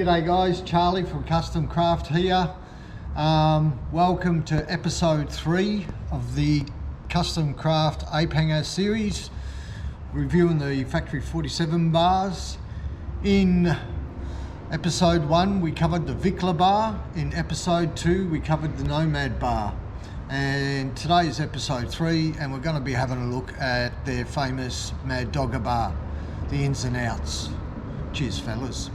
G'day guys, Charlie from Custom Craft here. Welcome to episode 3 of the Custom Craft Apehangers series, reviewing the Factory 47 bars. In episode 1 we covered the Vikla bar, in episode 2 we covered the Nomad bar, and today is episode 3 and we're going to be having a look at their famous Maddogger bar, the ins and outs. Cheers fellas.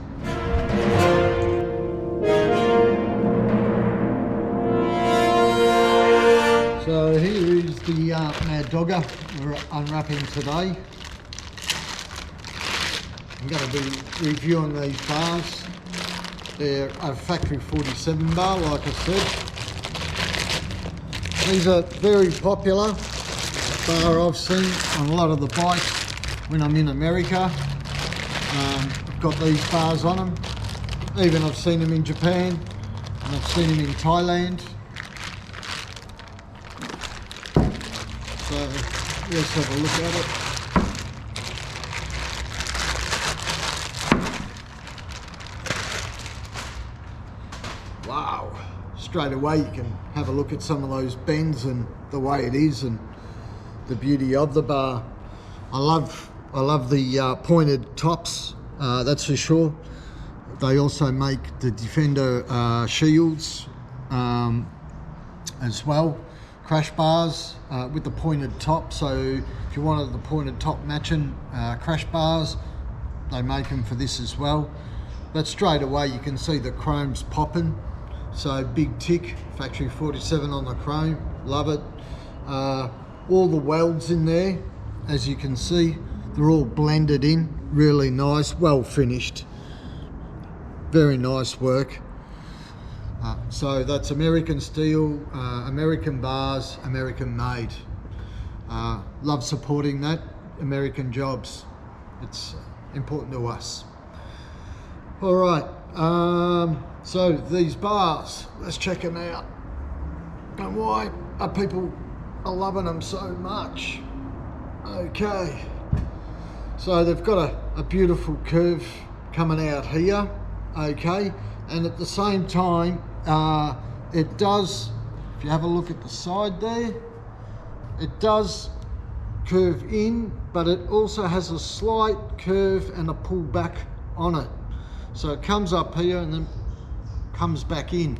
So here is the Maddogger we're unwrapping today. I'm going to be reviewing these bars. They're a Factory 47 bar, like I said. These are very popular bar I've seen on a lot of the bikes when I'm in America. I've got these bars on them. Even I've seen them in Japan and I've seen them in Thailand. So let's have a look at it. Wow, straight away you can have a look at some of those bends and the way it is and the beauty of the bar. I love the pointed tops, that's for sure. They also make the Defender shields as well, crash bars with the pointed top. So if you wanted the pointed top matching crash bars, they make them for this as well. But straight away you can see the chrome's popping. So big tick, Factory 47 on the chrome, love it. All the welds in there, as you can see, they're all blended in, really nice, well finished. Very nice work. So that's American steel, American bars, American made. Love supporting that, American jobs. It's important to us. All right, so these bars, let's check them out. And why are people loving them so much? Okay, so they've got a beautiful curve coming out here, okay, and at the same time it does, if you have a look at the side there, it does curve in, but it also has a slight curve and a pull back on it. So it comes up here and then comes back in,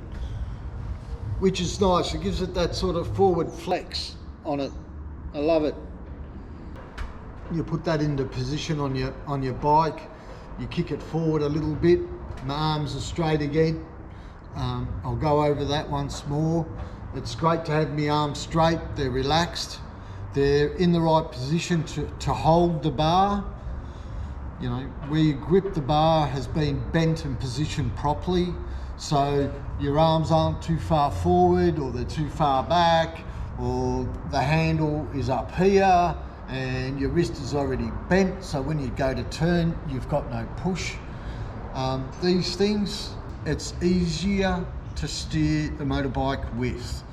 which is nice. It gives it that sort of forward flex on it. I love it. You put that into position on your bike, you kick it forward a little bit, my arms are straight again. I'll go over that once more. It's great to have my arms straight, they're relaxed, they're in the right position to hold the bar. You know, where you grip the bar has been bent and positioned properly, so your arms aren't too far forward or they're too far back, or the handle is up here and your wrist is already bent, so when you go to turn you've got no push. These things, it's easier to steer the motorbike with.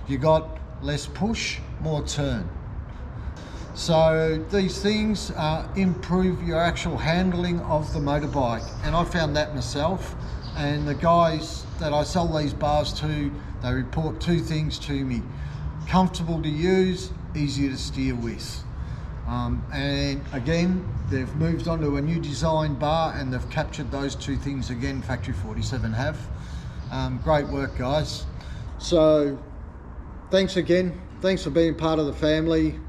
You got less push, more turn. So these things improve your actual handling of the motorbike, and I found that myself, and the guys that I sell these bars to, they report 2 things to me: comfortable to use, easier to steer with. And again, they've moved on to a new design bar and they've captured those 2 things again, Factory 47 have. Great work guys. So thanks again, thanks for being part of the family.